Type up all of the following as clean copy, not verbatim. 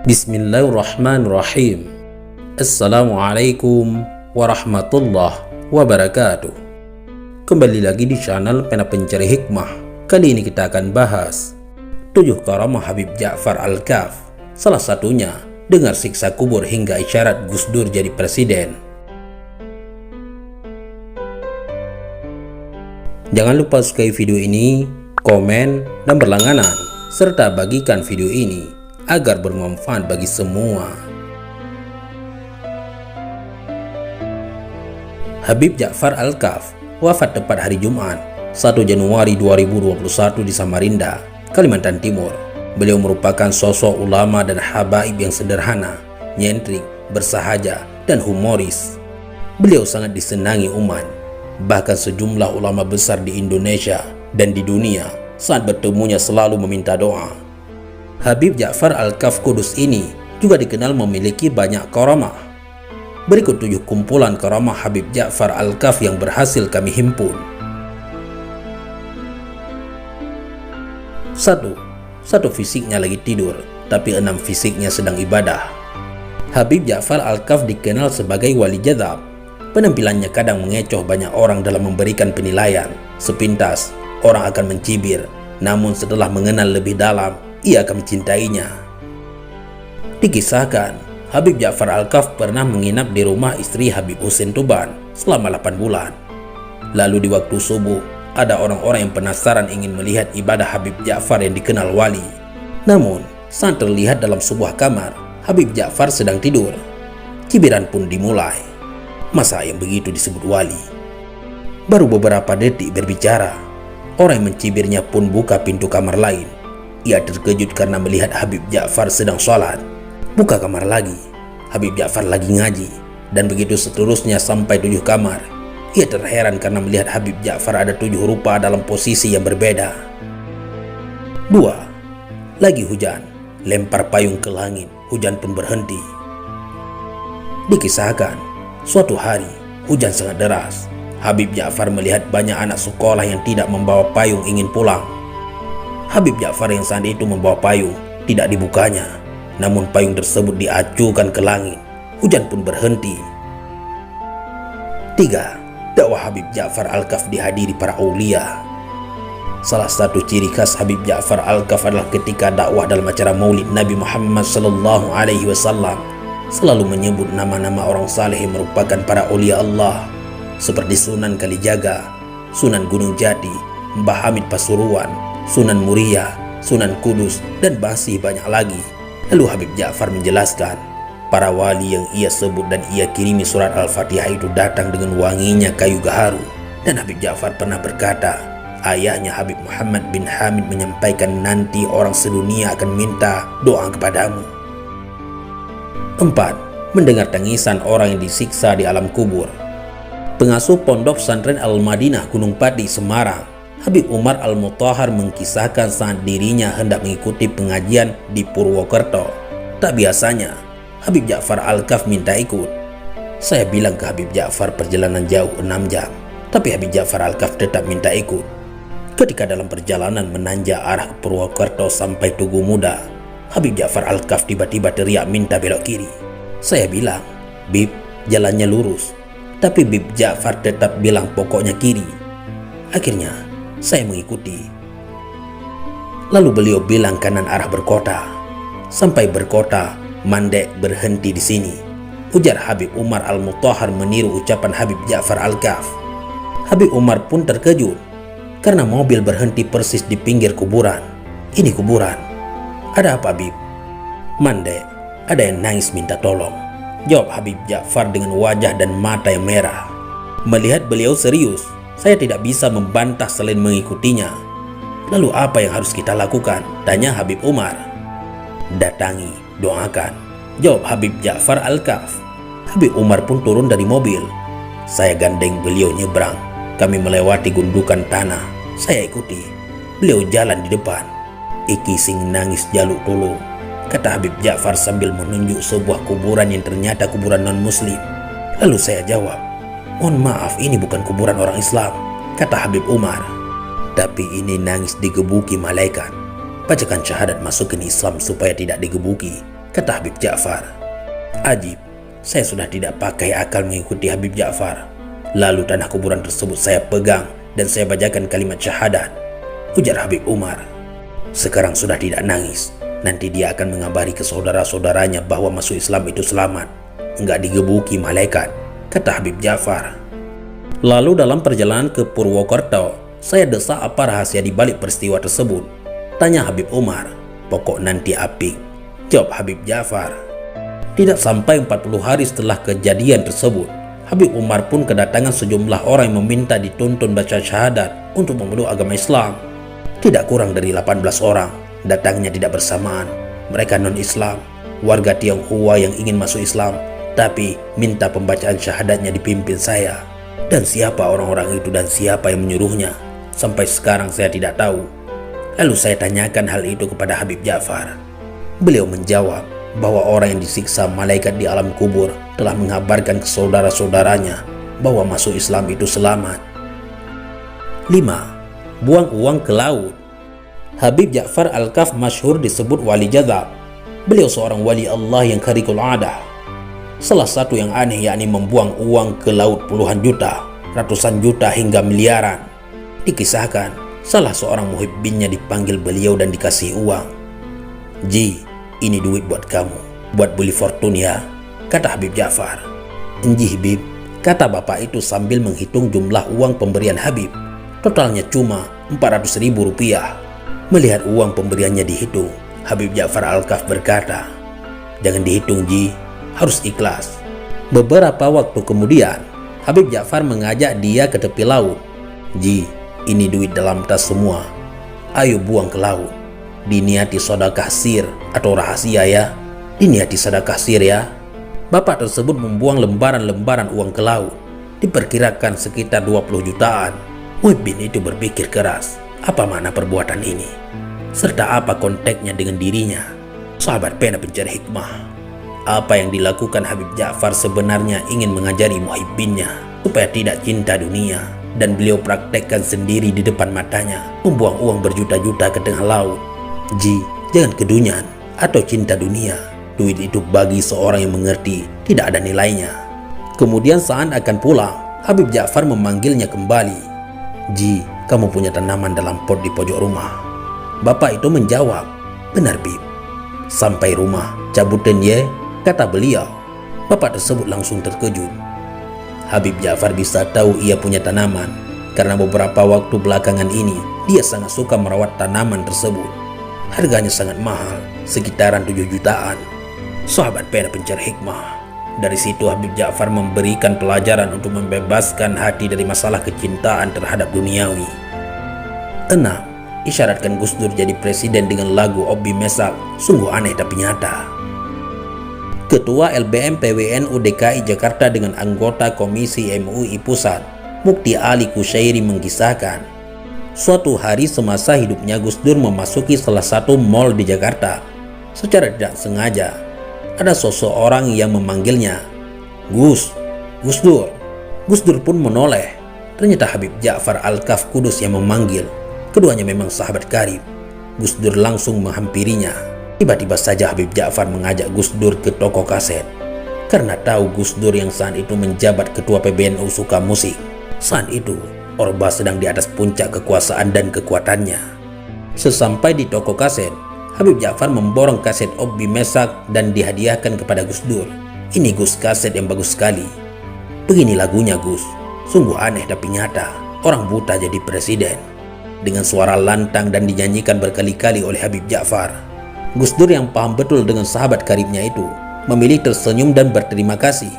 Bismillahirrahmanirrahim. Assalamualaikum warahmatullahi wabarakatuh. Kembali lagi di channel Pena Pencari Hikmah. Kali ini kita akan bahas 7 karamah Habib Ja'far Al-Kaf. Salah satunya dengar siksa kubur hingga isyarat Gus Dur jadi presiden. Jangan lupa sukai video ini, komen, dan berlangganan, serta bagikan video ini agar bermanfaat bagi semua. Habib Ja'far Al-Kaf wafat tepat hari Jumat 1 Januari 2021 di Samarinda, Kalimantan Timur. Beliau merupakan sosok ulama dan habaib yang sederhana, nyentrik, bersahaja, dan humoris. Beliau sangat disenangi umat, bahkan sejumlah ulama besar di Indonesia dan di dunia saat bertemunya selalu meminta doa. Habib Ja'far Al-Kaf Kudus ini juga dikenal memiliki banyak karamah. Berikut 7 kumpulan karamah Habib Ja'far Al-Kaf yang berhasil kami himpun. 1. Fisiknya lagi tidur, tapi 6 fisiknya sedang ibadah. Habib Ja'far Al-Kaf dikenal sebagai wali jadzab. Penampilannya kadang mengecoh banyak orang dalam memberikan penilaian. Sepintas, orang akan mencibir, namun setelah mengenal lebih dalam, ia akan mencintainya. Dikisahkan, Habib Ja'far Al-Kaf pernah menginap di rumah istri Habib Hussein Tuban selama 8 bulan. Lalu di waktu subuh, ada orang-orang yang penasaran ingin melihat ibadah Habib Ja'far yang dikenal wali. Namun, saat terlihat dalam sebuah kamar, Habib Ja'far sedang tidur. Cibiran pun dimulai. Masa yang begitu disebut wali? Baru beberapa detik berbicara, orang yang mencibirnya pun buka pintu kamar lain. Ia terkejut karena melihat Habib Ja'far sedang sholat. Buka kamar lagi, Habib Ja'far lagi ngaji. Dan begitu seterusnya sampai 7 kamar. Ia terheran karena melihat Habib Ja'far ada 7 rupa dalam posisi yang berbeda. 2. Lagi hujan, lempar payung ke langit, hujan pun berhenti. Dikisahkan, suatu hari hujan sangat deras. Habib Ja'far melihat banyak anak sekolah yang tidak membawa payung ingin pulang. Habib Ja'far yang saat itu membawa payung tidak dibukanya, namun payung tersebut diacukan ke langit. Hujan pun berhenti. 3. Dakwah Habib Ja'far Al-Kaf dihadiri para aulia. Salah satu ciri khas Habib Ja'far Al-Kaf adalah ketika dakwah dalam acara Maulid Nabi Muhammad SAW selalu menyebut nama-nama orang saleh yang merupakan para aulia Allah, seperti Sunan Kalijaga, Sunan Gunung Jati, Mbah Hamid Pasuruan, Sunan Muria, Sunan Kudus, dan masih banyak lagi. Lalu Habib Ja'far menjelaskan, para wali yang ia sebut dan ia kirimi surat Al-Fatihah itu datang dengan wanginya kayu gaharu. Dan Habib Ja'far pernah berkata, ayahnya Habib Muhammad bin Hamid menyampaikan nanti orang sedunia akan minta doa kepadamu. 4. Mendengar tangisan orang yang disiksa di alam kubur. Pengasuh pondok pesantren Al-Madinah Gunung Pati, Semarang, Habib Umar Al-Mutahhar mengisahkan saat dirinya hendak mengikuti pengajian di Purwokerto. Tak biasanya, Habib Ja'far Al-Kaf minta ikut. Saya bilang ke Habib Ja'far perjalanan jauh 6 jam, tapi Habib Ja'far Al-Kaf tetap minta ikut. Ketika dalam perjalanan menanjak arah ke Purwokerto sampai Tugu Muda, Habib Ja'far Al-Kaf tiba-tiba teriak minta belok kiri. Saya bilang, Bib, jalannya lurus. Tapi Habib Ja'far tetap bilang pokoknya kiri. Akhirnya, saya mengikuti. Lalu beliau bilang kanan arah berkota. Sampai berkota, mandek berhenti di sini, ujar Habib Umar Al-Mutahhar meniru ucapan Habib Ja'far Al-Kaf. Habib Umar pun terkejut karena mobil berhenti persis di pinggir kuburan. Ini kuburan. Ada apa, Bib? Mandek, ada yang nangis minta tolong, jawab Habib Ja'far dengan wajah dan mata yang merah. Melihat beliau serius, saya tidak bisa membantah selain mengikutinya. Lalu apa yang harus kita lakukan? Tanya Habib Umar. Datangi, doakan, jawab Habib Ja'far Al-Kaf. Habib Umar pun turun dari mobil. Saya gandeng beliau nyebrang. Kami melewati gundukan tanah. Saya ikuti. Beliau jalan di depan. Iki sing nangis jaluk tulung, kata Habib Ja'far sambil menunjuk sebuah kuburan yang ternyata kuburan non-muslim. Lalu saya jawab, mohon maaf, ini bukan kuburan orang Islam, kata Habib Umar. Tapi ini nangis digebuki malaikat. Bacakan syahadat masukin Islam supaya tidak digebuki, kata Habib Ja'far. Ajib, saya sudah tidak pakai akal mengikuti Habib Ja'far. Lalu tanah kuburan tersebut saya pegang dan saya bacakan kalimat syahadat, ujar Habib Umar. Sekarang sudah tidak nangis. Nanti dia akan mengabari ke saudara-saudaranya bahwa masuk Islam itu selamat, enggak digebuki malaikat, kata Habib Ja'far. Lalu dalam perjalanan ke Purwokerto, saya desak apa rahasia di balik peristiwa tersebut. Tanya Habib Umar. Pokok nanti apik, jawab Habib Ja'far. Tidak sampai 40 hari setelah kejadian tersebut, Habib Umar pun kedatangan sejumlah orang yang meminta dituntun baca syahadat untuk memeluk agama Islam. Tidak kurang dari 18 orang. Datangnya tidak bersamaan. Mereka non-Islam, warga Tionghoa yang ingin masuk Islam, tapi minta pembacaan syahadatnya dipimpin saya. Dan siapa orang-orang itu dan siapa yang menyuruhnya, sampai sekarang saya tidak tahu. Lalu saya tanyakan hal itu kepada Habib Ja'far. Beliau menjawab bahwa orang yang disiksa malaikat di alam kubur telah mengabarkan ke saudara-saudaranya bahwa masuk Islam itu selamat. 5. Buang uang ke laut. Habib Ja'far Al-Kaf masyhur disebut wali jazab. Beliau seorang wali Allah yang kharikul adah. Salah satu yang aneh yakni membuang uang ke laut puluhan juta, ratusan juta hingga miliaran. Dikisahkan, salah seorang muhibbinnya dipanggil beliau dan dikasih uang. Ji, ini duit buat kamu, buat beli fortune ya, kata Habib Ja'far. Enjih Bib, kata bapak itu sambil menghitung jumlah uang pemberian Habib. Totalnya cuma 400.000 rupiah. Melihat uang pemberiannya dihitung, Habib Ja'far Al-Kaf berkata, jangan dihitung Ji, harus ikhlas. Beberapa waktu kemudian, Habib Ja'far mengajak dia ke tepi laut. Ji, ini duit dalam tas semua, ayo buang ke laut. Diniati sedekah sir atau rahasia ya, diniati sedekah sir ya. Bapak tersebut membuang lembaran-lembaran uang ke laut, diperkirakan sekitar 20 jutaan. Muhibbin itu berpikir keras, apa makna perbuatan ini, serta apa konteksnya dengan dirinya. Sahabat pena pencari hikmah, apa yang dilakukan Habib Ja'far sebenarnya ingin mengajari muhibbinnya supaya tidak cinta dunia, dan beliau praktekkan sendiri di depan matanya, membuang uang berjuta-juta ke tengah laut. Ji, jangan kedunyan atau cinta dunia. Duit itu bagi seorang yang mengerti tidak ada nilainya. Kemudian saat akan pulang, Habib Ja'far memanggilnya kembali. Ji, kamu punya tanaman dalam pot di pojok rumah. Bapak itu menjawab, benar Bib. Sampai rumah, cabutin ye, kata beliau. Bapak tersebut langsung terkejut. Habib Ja'far bisa tahu ia punya tanaman karena beberapa waktu belakangan ini dia sangat suka merawat tanaman tersebut. Harganya sangat mahal, sekitaran 7 jutaan. Sahabat pena pencari hikmah. Dari situ Habib Ja'far memberikan pelajaran untuk membebaskan hati dari masalah kecintaan terhadap duniawi. 6. Isyaratkan Gus Dur jadi presiden dengan lagu Obi Mesak, sungguh aneh tapi nyata. Ketua LBM PWNU DKI Jakarta dengan anggota Komisi MUI Pusat, Mukti Ali Kusyairi mengisahkan, suatu hari semasa hidupnya Gus Dur memasuki salah satu mal di Jakarta. Secara tidak sengaja, ada seseorang yang memanggilnya, Gus Dur. Gus Dur pun menoleh. Ternyata Habib Ja'far Al-Kaf Kudus yang memanggil. Keduanya memang sahabat karib. Gus Dur langsung menghampirinya. Tiba-tiba saja Habib Ja'far mengajak Gus Dur ke toko kaset. Karena tahu Gus Dur yang saat itu menjabat ketua PBNU suka musik. Saat itu, Orba sedang di atas puncak kekuasaan dan kekuatannya. Sesampai di toko kaset, Habib Ja'far memborong kaset Obi Mesak dan dihadiahkan kepada Gus Dur. Ini Gus, kaset yang bagus sekali. Begini lagunya Gus, sungguh aneh tapi nyata. Orang buta jadi presiden. Dengan suara lantang dan dinyanyikan berkali-kali oleh Habib Ja'far. Gus Dur yang paham betul dengan sahabat karibnya itu, memilih tersenyum dan berterima kasih.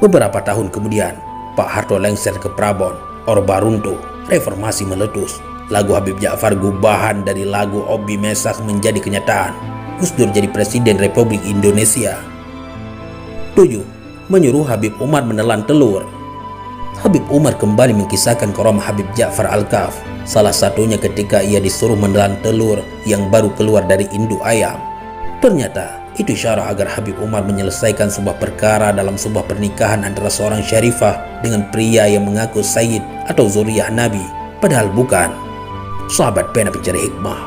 Beberapa tahun kemudian, Pak Harto lengser ke Prabon, Orba runtuh, reformasi meletus. Lagu Habib Ja'far gubahan dari lagu Obi Mesak menjadi kenyataan. Gus Dur jadi Presiden Republik Indonesia. 7. Menyuruh Habib Umar menelan telur. Habib Umar kembali mengkisahkan karomah Habib Ja'far Al-Kaf. Salah satunya ketika ia disuruh menelan telur yang baru keluar dari induk ayam. Ternyata itu isyarat agar Habib Umar menyelesaikan sebuah perkara dalam sebuah pernikahan antara seorang syarifah dengan pria yang mengaku sayyid atau zuriyah Nabi, padahal bukan. Sahabat pena pencari hikmah.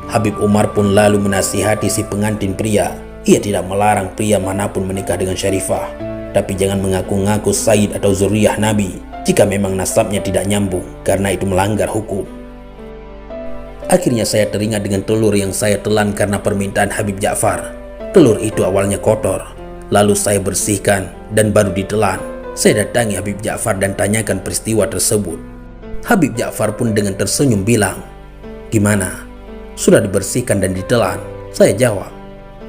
Habib Umar pun lalu menasihati si pengantin pria Ia tidak melarang pria manapun menikah dengan Syarifah, tapi jangan mengaku-ngaku Said atau zuriyah Nabi jika memang nasabnya tidak nyambung, karena itu melanggar hukum. Akhirnya saya teringat dengan telur yang saya telan karena permintaan Habib Ja'far. Telur itu awalnya kotor, lalu saya bersihkan dan baru ditelan. Saya datangi Habib Ja'far dan tanyakan peristiwa tersebut. Habib Ja'far pun dengan tersenyum bilang, "Gimana? Sudah dibersihkan dan ditelan?" Saya jawab,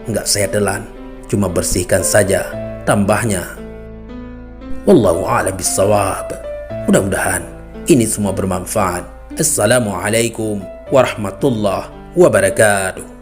"Enggak saya telan, cuma bersihkan saja," tambahnya. Wallahu a'lam bissawab. Mudah-mudahan ini semua bermanfaat. Assalamualaikum warahmatullahi wabarakatuh.